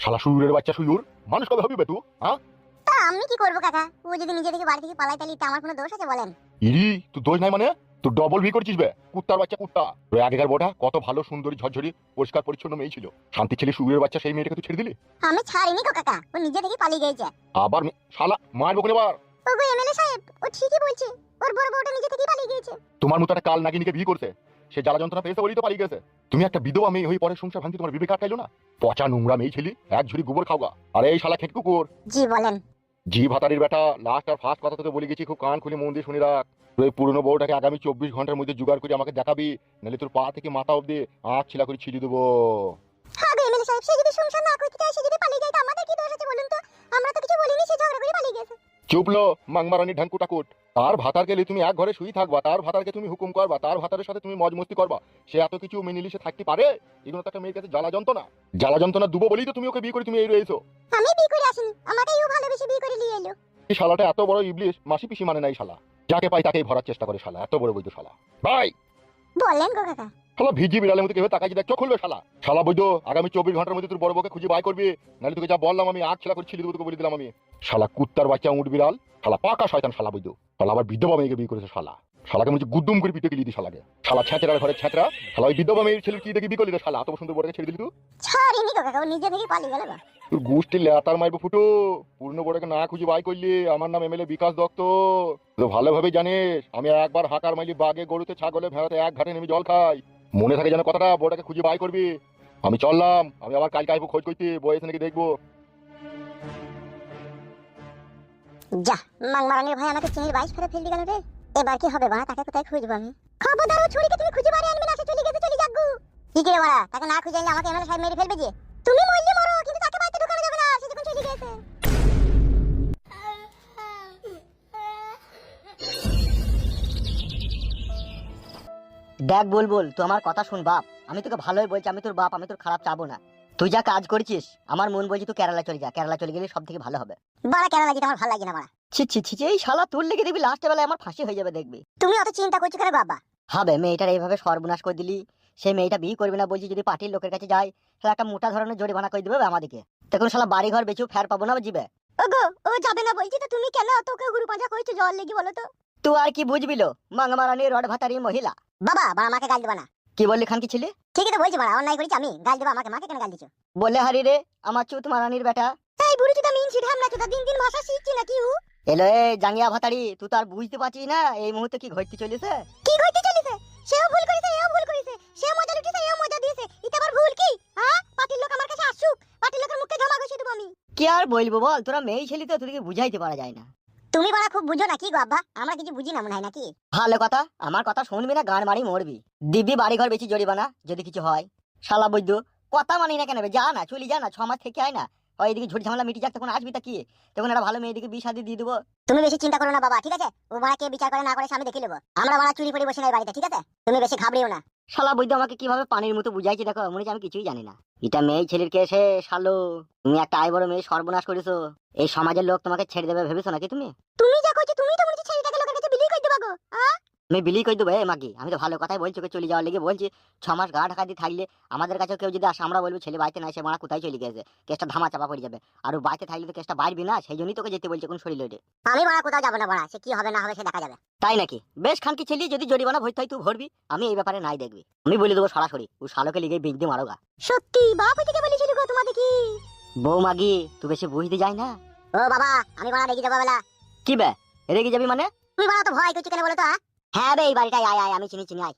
শালা শুয়োরের বাচ্চা শুয়োর, মানুষ কবে হবি বে তুই? হ্যাঁ, তা আমি কি করবো কাকা? ও যদি নিজে থেকে বাড়ি থেকে পালাই তাহলে আমার কোনো দোষ আছে বলেন? ইরি তুই দোষ নাই মানে? তুই ডবল বি করছিস বে, কুত্তার বাচ্চা কুত্তা। তুই আগেকার বোটা কত ভালো সুন্দরী ঝরঝরি পরিষ্কার পরিচ্ছন্ন মেয়ে ছিল, শান্তি ছেলে শুয়োরের বাচ্চা সেই মেয়েটাকে তুই ছেড়ে দিলি। আমি ছাড়িনি গো কাকা, ও নিজে থেকে পালিয়ে গেছে। আবার শালা মারবো কোনে বার? ওগো এমএলএ সাহেব, ও ঠিকই বলছে, ওর বড় বউটা নিজে থেকে পালিয়ে গেছে। তোমার মতো একটা কাল নাগিনীকে বিয়ে করছে, সে জ্বালা যন্ত্রণা পেয়েছে বলেই তো পালিয়ে গেছে। তুমি একটা বিধবা মেয়ে হয়ে পরে সংসার ভাঙতে তোমার বিবেক আটকাইলো না? পচা নোংরা মেয়ে ছিলি, এক ঝুড়ি গোবর খাওয়া। আরে এই শালা খেট কুকুর, জি বলেন। জি ভাতারির বেটা, লাস্ট আর ফার্স্ট কথা তোকে বলে গেছি, খুব কান খুলে মন দিয়ে শুনে রাখ। তুই পুরনো বউটাকে আগামী 24 ঘন্টার মধ্যে জোগাড় করে আমাকে দেখাবি, নাহলে তোর পা থেকে মাথা অব্দি আঁখ ছিলা করে ছিঁড়ে দেবো। হ্যাঁ গো এমএলএ সাহেব, সে যদি সংসার না করতে চায়, সে যদি পালিয়ে যায়, তো আমাদের কি দোষ আছে বলুন তো? আমরা তো কিছু বলিনি, সে ঝগড়া করে পালিয়ে গেছে। চুপলো মাংমারানি ঢাঙ্কুটাকুট। তার ভাতারকে তুমি এক ঘরে শুই থাকবা, তার ভাতারকে তুমি হুকুম করবা, তার ভাতারের সাথে তুমি মজ মস্তি করবা, সে এত কিছু মেনে নিলে সে থাকতে পারে? এগুলো তো একটা মেয়ের কাছে জ্বালা যন্ত্রণা। জ্বালা যন্ত্রণা দুবো বলেই তো তুমি ওকে বিয়ে করে তুমি এই রয়েছো। আমি বিয়ে করে আসিনি, আমাকেই ও ভালোবেসে বিয়ে করে নিয়ে এলো। এই শালাটা এত বড় ইবলিশ, মাসি পিসি মানে নাই শালা। যাকে পাই তাকেই ভরার চেষ্টা করে শালা, এত বড় বৈধ শালা। ভাই বলেন গো কাকা। শালা ভিজি বিড়ালের মতো কেউ তাকাই দেখ, চোখ খুলবে শালা। শালা বৈধ, আগামী 24 ঘন্টার মধ্যে তোর বড় বউকে খুঁজে বাই করবি, নাহলে তোকে যা বললাম আমি আখ ছেলা করে ছিলি দেবো, তোকে বলে দিলাম আমি। শালা কুত্তার বাচ্চা উঠ বিড়াল, শালা পাকা শয়তান শালা বৈধ। শালা আবার বিধবা মেয়েকে বিয়ে করেছে শালা। শালাকে মনে হচ্ছে গুদ্দুম করে পিটে গেলি দি শালাকে। শালা ছেঁচড়ার ঘরে ছেঁচড়া, শালা ওই বিধবা মেয়ের ছেলের কি দেখি বিয়ে করলি রে শালা, এত সুন্দর বড়কে ছেড়ে দিলি তুই। ছাড়িনি গো কাকা, ও নিজে থেকে পালিয়ে গেল গো। তোর গোষ্ঠীর লেতার মাইবো ফুটো, পূর্ণ বড়কে না খুঁজে বাই করলি। আমার নাম এমএলএ বিকাশ দত্ত, তো ভালোভাবে জানিস আমি একবার হাঁকার মাইলি বাগে গরুতে ছাগলে ভেড়াতে এক ঘাটে নেমে জল খাই। মনে থাকে যেন কথাটা, বড়টাকে খুঁজে বাই করবি। আমি চললাম, আমি আবার কালকে আইবো খোঁজ করতে, বয়স নাকি দেখবো। যা, মাংমারানির ভাই আমাকে চিনির 22 ফেলে ফেলতে গেল রে। এবার কি হবে বাড়া? তাকে কোথায় খুঁজবো আমি? খবরদার, ও ছুরিকে তুমি খুঁজে বাড়ি আনবে না, সে চলে গেছে, চলে যাগু। কি করে বাড়া? তাকে না খুঁজে আনলে আমাকে এমএলএ সাহেব মেরে ফেলবে যে। তুমি মরলে মরো, কিন্তু তাকে বাড়িতে ঢোকানো যাবে না, সে যখন চলে গেছে। দেখ বুলবুল, তুই আমার কথা শুন বাপ। আমি তোকে ভালোই বলছি, আমি তোর বাপ, আমি তোর খারাপ চাবো না। তুই যা কাজ করেছিস, আমার মন বলছে তুই কেরালা চলে যা, কেরালা চলে গেলে সব থেকে ভালো হবে। বাড়া কেন লাগে? আমার ভালো লাগে না বাড়া। ছি ছি ছি ছি, এই শালা তোর লেগে দেখবি লাস্টের বেলায় আমার ফাঁসি হয়ে যাবে দেখবি। তুমি অত চিন্তা করছো কেন বাবা? হবে, মেয়েটার এইভাবে সর্বনাশ করে দিলি। সেই মেয়েটা বিয়ে করবে না বলছি, যদি পার্টির লোকের কাছে যায় তাহলে একটা মোটা ধরনের জরিমানা করে দিবে আমাদেরকে। তখন শালা বাড়ি ঘর বেচেও ফের পাবো না জিবে। ওগো, ও যাবে না বলছি তো তুমি কেন অত ওকে গুরু পাঁজা করছো জল লেগে বলো তো? তুই আর কি বুঝবি লো, মাংমারানি রড ভাতারি মহিলা। বাবা বাবা আমাকে গাল দেবা না। কি বললি খান কি ছিলি? ঠিকই তো বলছি বাড়া, অন্যায় করেছি আমি, গাল দেবা আমাকে? মাকে কেন গাল দিছো? বলে হারি রে আমার চুত মারানির বেটা। এই বুড়ি চুদা মিন ছিট হামলা চুদা, দিন দিন ভাষা শিখছি নাকি ও? এলো এ জাঙ্গিয়া ভাতারি, তুই তো আর বুঝতে পারছিস না এই মুহূর্তে কি ঘটতে চলেছে। কি কইতে চলেছে? সেও ভুল করেছে, এও ভুল করেছে, সেও মজা লুটেছে, এও মজা দিয়েছে, এটা আবার ভুল কি? হ্যাঁ, পার্টির লোক আমার কাছে আসুক, পার্টির লোকের মুখে ঝামা ঘষে দেব আমি। কি আর বলবো বল, তোরা মেয়ে ছেলে তো, তোদেরকে বুঝাইতে পারা যায় না। তুমি বাড়া খুব বুঝো নাকি গো আব্বা? আমরা কিছু বুঝি না মনে হয় নাকি? ভালো কথা, আমার কথা শুনবি না গান মারি মরবি। দিব্যি বাড়ি ঘর বেশি জরিমানা যদি কিছু হয়। শালা বৈদ্য, কথা মানি না কেন বে? যা না, চলি যা না, 6 মাস থেকে আয় না। হয় এদিকে ঝুট ঝামেলা মিটি যাক, তখন আসবি তা কি? তখন একটা ভালো মেয়েদিকে বিয়ে শাদী দিয়ে দেবো। তুমি বেশি চিন্তা করো না বাবা, ঠিক আছে? ও বাড়া কে বিচার করে না করে আমি দেখে নেবো। আমরা বাড়া চুরি করে বসে নাই বাড়িতে, ঠিক আছে? তুমি বেশি ঘাবড়িও না। শালা বৈদ্য আমাকে কিভাবে পানির মতো বুঝাইছি দেখো, মনে হচ্ছে আমি কিছুই জানি না। এটা মেয়ে ছেলের কেসে শালো, তুমি একটা আই বড় মেয়ে সর্বনাশ করেছো। এই সমাজের লোক তোমাকে ছেড়ে দেবে ভেবেছো নাকি তুমি? তুমি যা কইছো, তুমি তো মনে হচ্ছে ছেলেটাকে লোকের কাছে বিলি করে দেবা গো। হ্যাঁ, আমি বিলি করে দেবো মাগি? আমি তো ভালো কথাই বলছি, ওকে চলে যাওয়ার লেগে বলছি। 6 মাস গা ঢাকা দিয়ে থাকলে আমাদের কাছে কেউ যদি আসে, আমরা বলবো ছেলে বাড়িতে নাই, সে মারা কোথায় চলে গেছে, কেসটা ধামা চাপা পড়ে যাবে। আর ও বাড়িতে থাকলে তো কেসটা বাড়বি না, সেই জন্যই তোকে যেতে বলছে কোন শরীর লইটে। আমি বাড়া কোথাও যাবো না বাড়া, সে কি হবে না হবে সে দেখা যাবে। তাই নাকি? বেশ খানকি ছেলে, যদি জরিমানা ভরতে হয় তুই ভরবি, আমি এই ব্যাপারে নাই দেখবি। আমি বলে দেবো সরাসরি, ও শালোকে লিগে বিগ দিয়ে মারোগা। সত্যি বাপ থেকে বলেছিল গো তোমাদের কি? বউ মাগি তুই বেশি বুঝতে যাই না। ও বাবা, আমি বাড়া রেগে যাবো বেলা। কি বে রেগে যাবি মানে? তুমি বাড়া তো ভয় করছো কেন বলো তো? হ্যাঁ বে, এই বাড়িটাই আয় আয়, আমি চিনি চিনি আয়।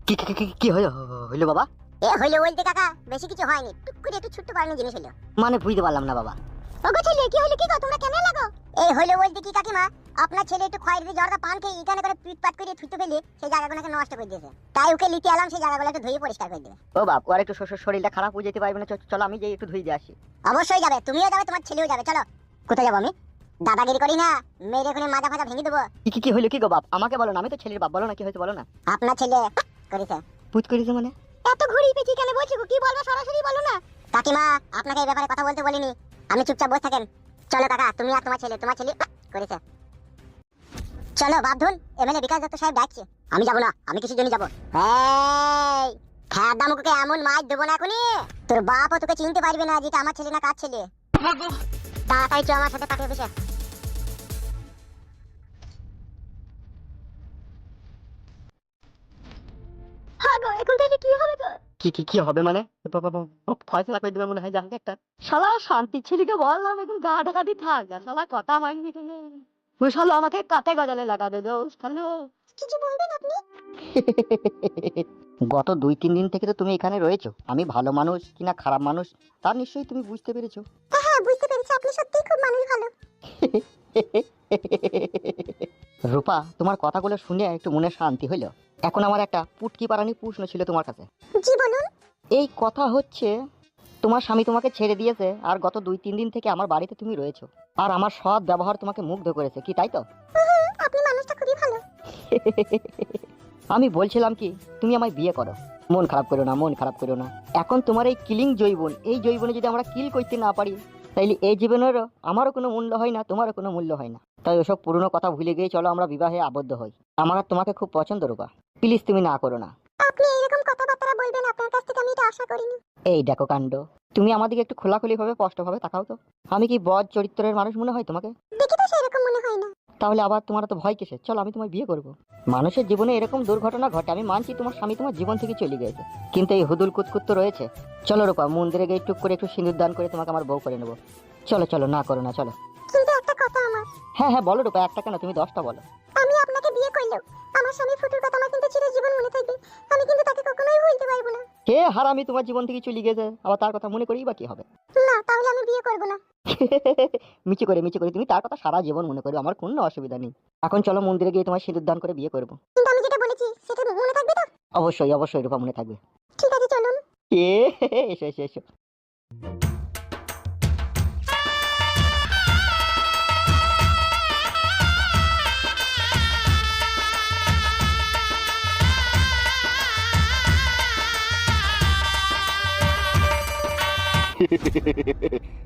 কি কি কি কি হইলো বাবা? এ হইলো বলতে কাকা, বেশি কিছু হয়নি, টুক করে একটু ছোট্ট পারনি জিনিস হলো। মানে বুঝতে পারলাম না বাবা। ওগো ছেলে, কি হলো কি গো? তোমরা কেন লাগো? এই হইলো বলতে কি কাকিমা, আপনার ছেলে একটু খয়ের দিয়ে জর্দা পান খেয়ে এখানে করে পিটপাট করে থুইতে ফেলে সেই জায়গাগুলোকে নষ্ট করে দিয়েছে, তাই ওকে লিতে এলাম সেই জায়গাগুলো একটু ধুয়ে পরিষ্কার করে দেবে। ও বাপ, ওর একটু শরীরটা খারাপ হয়ে যেতে পারবে না? চলো আমি যাই একটু ধুই দিয়ে আসি। অবশ্যই যাবে, তুমিও যাবে, তোমার ছেলেও যাবে, চলো। কোথায় যাবো আমি? দাদাগিরি করি না, মেয়ের এখানে মাজা ফাজা ভেঙে দেবো। কি কি হইলো কি গো বাপ? আমাকে বলো না, আমি তো ছেলের বাপ, বলো না কি হয়েছে বলো না। আপনার ছেলে করেছে। পুত করেছে মানে? এত ঘুরি পেঁচি কেন বলছি গো? কি বলবো সরাসরি বলো না। কাকিমা, আপনাকে এই ব্যাপারে কথা বলতে বলিনি, আমি চুপচাপ বসে থাকেন। চলো কাকা, তুমি আর তোমার ছেলে করেছে। চলো বাপধুন, এমএলএ বিকাশ দত্ত সাহেব ডাকছে। আমি যাবো না, আমি কিসের জন্য যাবো? এই খ্যার গাদ্দামুখকে এমন মার দেবো না এখনই, তোর বাপও তোকে চিনতে পারবে না যেটা আমার ছেলে না কার ছেলে। তাড়াতাড়ি চ আমার সাথে পাঠিয়ে বসে। এখন থেকে কি হবে গো? কি হবে মানে? ফয়সালা করে দেবে মনে হয় জানতে একটা। শালা শান্তি ছেলেকে বললাম একটু গা ঢাকা দিয়ে থাক, শালা কথা মানবি তুমি। ওই শালা আমাকে কাতে গজালে লাগাবে দোষ হ্যালো। কিছু বলবেন আপনি? গত 2-3 দিন থেকে তো তুমি এখানে রয়েছো, আমি ভালো মানুষ কিনা খারাপ মানুষ তার নিশ্চয়ই তুমি বুঝতে পেরেছো। হ্যাঁ বুঝতে পেরেছি, আপনি সত্যিই খুব মানুষ ভালো। রূপা, তোমার কথাগুলো শুনে একটু মনে শান্তি হইলো। এখন আমার একটা পুটকি পারানি প্রশ্ন ছিল তোমার কাছে। জি বলুন। এই কথা হচ্ছে, তোমার স্বামী তোমাকে ছেড়ে দিয়েছে আর গত 2-3 দিন থেকে আমার বাড়িতে তুমি রয়েছো, আর আমার সৎ ব্যবহার তোমাকে মুগ্ধ করেছে, কি তাই তো? আপনি মানুষটা খুবই ভালো। আমি বলছিলাম কি, তুমি আমায় বিয়ে করো। মন খারাপ করো না, মন খারাপ করো না। এখন তোমার এই কিলিং জৈবন, এই জৈবনে যদি আমরা কিল করতে না পারি, তাইলে এই জীবনেরও আমারও কোনো মূল্য হয় না, তোমারও কোনো মূল্য হয় না। তাই ওসব পুরনো কথা ভুলে গিয়ে চলো আমরা বিবাহে আবদ্ধ হই। আমার আর তোমাকে খুব পছন্দ রূপা, প্লিজ তুমি না করো না। আপনি এরকম কথাবার্তা বলবেন আপনার কাছ থেকে আমি এটা আশা করিনি। এই দেখো কাণ্ড, তুমি আমাদেরকে একটু খোলাখুলি ভাবে স্পষ্টভাবে তাকাও তো। আমি কি বদ চরিত্রের মানুষ মনে হয় তোমাকে? দেখি তো সেরকম মনে হয় না। তাহলে আবার তোমার তো ভয় কিসের? চলো আমি তোমায় বিয়ে করব। মানুষের জীবনে এরকম দুর্ঘটনা ঘটে, আমি মানছি তোমার স্বামী তোমার জীবন থেকে চলে গেছে, কিন্তু এই হুদুল কুতকুত তো রয়েছে। চলো রূপা, মন্দিরে গিয়ে টুক করে একটু সিঁদুর দান করে তোমাকে আমার বউ করে নেবো। চলো চলো, না করো না, চলো। কিন্তু একটা কথা আমার। হ্যাঁ বলো রূপা, একটা কেন, তুমি 10টা বলো। আমি আপনাকে বিয়ে করলেও আমার স্বামী ফুটুর কথা আমার কিন্তু চিরজীবন মনে থাকবে। আমি কিন্তু তাকে কখনোই ভুলতে পারবো না। কে হারামি তোমার জীবন থেকে চলে গেছে, আবার তার কথা মনে করেই বা কি হবে? না, তাহলে আমি বিয়ে করবো না। মিচি করে তুমি তার কথা সারা জীবন মনে করো, আমার কোনো অসুবিধা নেই। এখন চলো মন্দিরে গিয়ে তোমার সিঁদুর দান করে বিয়ে করবো। কিন্তু আমি যেটা বলেছি সেটা মনে থাকবে তো? অবশ্যই অবশ্যই রূপা, মনে থাকবে। ঠিক আছে চলুন। এ এসো এসো এসো।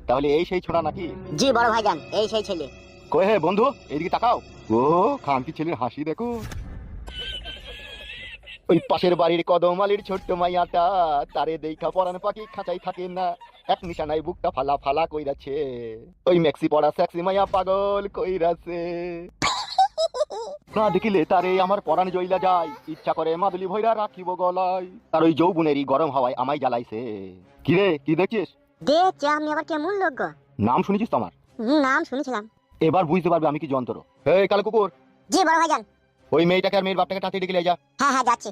তাহলে এই সেই ছোড়া নাকি? জি বড় ভাইজান, এই সেই ছেলে। কই হে বন্ধু, এইদিকে তাকাও। ও খানকি ছেলের হাসি দেখো। ওই পাশের বাড়ির কদমালির ছোট্ট মাইয়াটা, তারে দেখা পরান পাখি খাঁচাই থাকে না, এক নিশানায় বুকটা ফালা ফালা কইরাছে। ওই মেক্সি পড়া সেক্সি মাইয়া পাগল কইরাছে। না দেখিলে তারে আমার পরাণ জইলা যায়, ইচ্ছা করে মাদুলি ভইরা রাখিব গলায়, তার ওই যৌবনেরই গরম হাওয়ায় আমায় জ্বালাইছে। কিরে কি দেখছিস? দেখছি আপনি আবার কেমন লোক গো? নাম শুনেছিস তো আমার? নাম শুনেছিলাম। এবার বুঝতে পারবে আমি কি যন্ত্র। এই কালো কুকুর, জি বড় ভাইজান। ওই মেয়েটাকে আর মেয়ের বাপটাকে টাতে ডেকে নিয়ে যা। হ্যাঁ হ্যাঁ যাচ্ছি।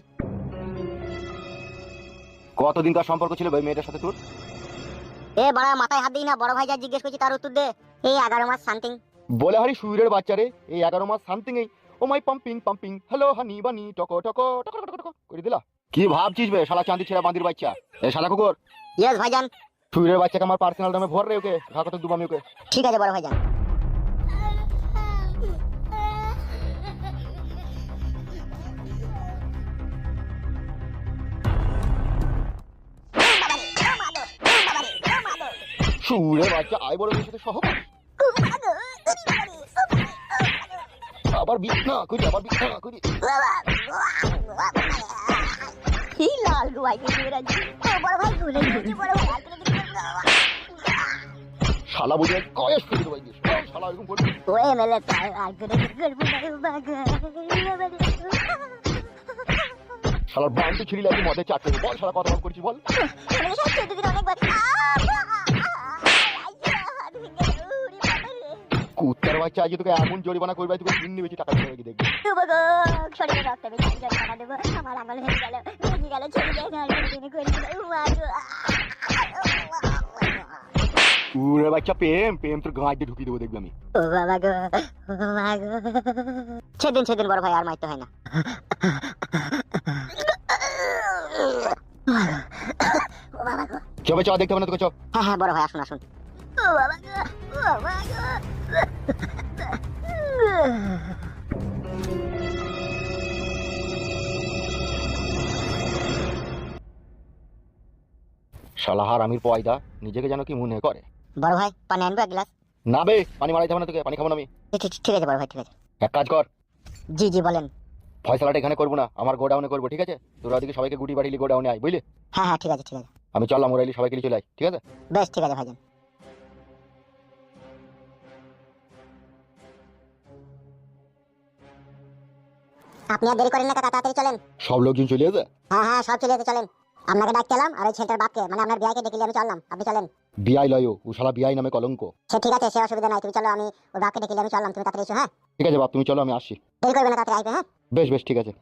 কতদিন তার সম্পর্ক ছিল ওই মেয়েটার সাথে তোর? এ বড় মাথায় হাত দিই না, বড় ভাইজান জিজ্ঞেস করছি তার উত্তর দে। এই 11 মাস সামথিং। বলে হারি সুইরের বাচ্চারে, এই 11 মাস সামথিং এই ও মাই পাম্পিং পাম্পিং হ্যালো হানি বানি টকো টকো টকো টকো টকো করে দিলা। কি ভাবছিস বে শালা চাঁদি ছেড়া বান্দির বাচ্চা? এই শালা কুকুর, ইয়েস ভাইজান। সুইরের বাচ্চাকে আমার পার্সোনাল নামে ভর রে, ওকে ঘা কত দুবামি ওকে। ঠিক আছে বড় ভাইজান। সুইরের বাচ্চা আয় বড় মেয়ের সাথে সহবাস, আবার বিট না করি, আবার বিট না করি। কি লাল গুয়াই দিয়ে রাজি। বড় ভাই ভুলে গেছি, বড় ভাই আর কোনো দিন করব না। শালা বুঝে কয়েস করে দেবো দিস, শালা এরকম করবি? ওই মেলে তাই আর কোনো দিন করব না বাগা। শালার বান্টি ছিড়ি লাগি মদে চাটতে বল, শালা কথা বল করছিস বল। আমি সব ছেড়ে দিন অনেকবার। কুত্তার বাচ্চা আজ তোকে এমন জরিমানা করবে, তোকে দিন বেশি টাকা দেবে দেখবি। শরীরে রক্ত বেশি জরিমানা দেবো। আমার আঙুল ভেঙে গেল, ভেঙে গেল, ছেড়ে দেয় না, উরে বাচ্চা প্রেম প্রেম তোর গাঁট দিয়ে ঢুকিয়ে দেবো দেখবি আমি। ও বাবা গো, ও বাবা গো। সেদিন বড় ভাই আর মাইতে হয় না। ও বাবা গো। চবে চ, দেখতে হবে না তোকে চ। হ্যাঁ হ্যাঁ বড় ভাই আসুন আসুন। ও বাবা গো, ও বাবা গো। শালাহার আমির পয়দা নিজেকে যেন কি মনে করে। বড় ভাই পানি আনবে এক গ্লাস? না বে, পানি মারাইতে হবে না তোকে, পানি খাবো না আমি। ঠিক আছে বড় ভাই, ঠিক আছে। এক কাজ কর, জি জি বলেন। ফয়সালাটা এখানে করবো না, আমার গোডাউনে করবো, ঠিক আছে? তোরা ওদিকে সবাইকে গুটি পাঠিয়ে গোডাউনে আয়, বুঝলি? হ্যাঁ হ্যাঁ ঠিক আছে ঠিক আছে। আমি চললাম, ওরাইলি সবাইকে নিয়ে চলে আয়, ঠিক আছে? বেশ ঠিক আছে ভাইজান। আপনি আর দেরি করেন না কাকা, তাড়াতাড়ি চলেন। সব লোকজন চলে যাবে। হ্যাঁ হ্যাঁ সব চলে যেতে চলেন। আপনাকে ডাকতে এলাম আর ওই ছেলেটার বাপকে মানে আপনার বিয়াকে ডেকে নিয়ে আমি চললাম, আপনি চলেন। বিআই লয়, ও শালা বিআই নামে কলঙ্ক। সে ঠিক আছে, সে অসুবিধা নাই, তুমি চলো, আমি ওই বাপকে ডেকে নিয়ে আমি চললাম, তুমি তাড়াতাড়ি এসো। হ্যাঁ ঠিক আছে বাপ, তুমি চলো, আমি আসছি। দেরি করবে না, তাড়াতাড়ি আসবে। হ্যাঁ বেশ বেশ, ঠিক আছে।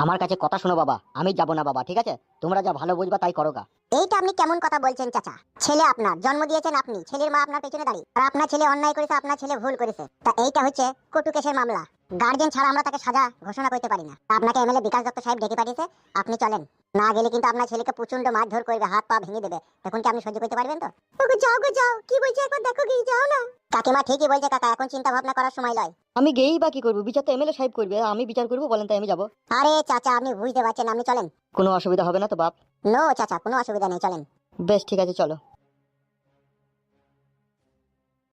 আমার কাছে কথা শোনো বাবা, আমি যাব না বাবা, ঠিক আছে? তোমরা যা ভালো বুঝবা তাই করো গা। এইটা আপনি কেমন কথা বলছেন চাচা? ছেলে আপনার, জন্ম দিয়েছেন আপনি, ছেলের মা আপনার পেছনে দাঁড়িয়ে, আর আপনার ছেলে অন্যায় করেছে, আপনার ছেলে ভুল করেছে, তা এইটা হচ্ছে কটু কেসের মামলা। গার্জেন ছাড়া আমরা তাকে সাজা ঘোষণা করতে পারি না। আপনাকে এমএলএ বিকাশ দত্ত সাহেব ডেকে পাঠিয়েছে, আপনি চলেন। না গেলে কিন্তু আপনার ছেলেকে প্রচন্ড মারধর করবে, হাত পা ভেঙে দেবে, তখন কি আপনি সহ্য করতে পারবেন? তো ওগো যাও গো যাও, কি বলছে একবার দেখো, কি যাও না। কাকিমা ঠিকই বলছে কাকা, এখন চিন্তা ভাবনা করার সময় নয়। আমি গেয়েই বা কি করবো? বিচার তো এমএলএ সাহেব করবে, আমি বিচার করবো বলেন, তাই আমি যাবো। আরে চাচা আপনি বুঝতে পারছেন, আপনি চলেন। কোনো অসুবিধা হবে না তো বাপ? নো চাচা, কোনো অসুবিধা নেই, চলেন। বেশ ঠিক আছে, চলো।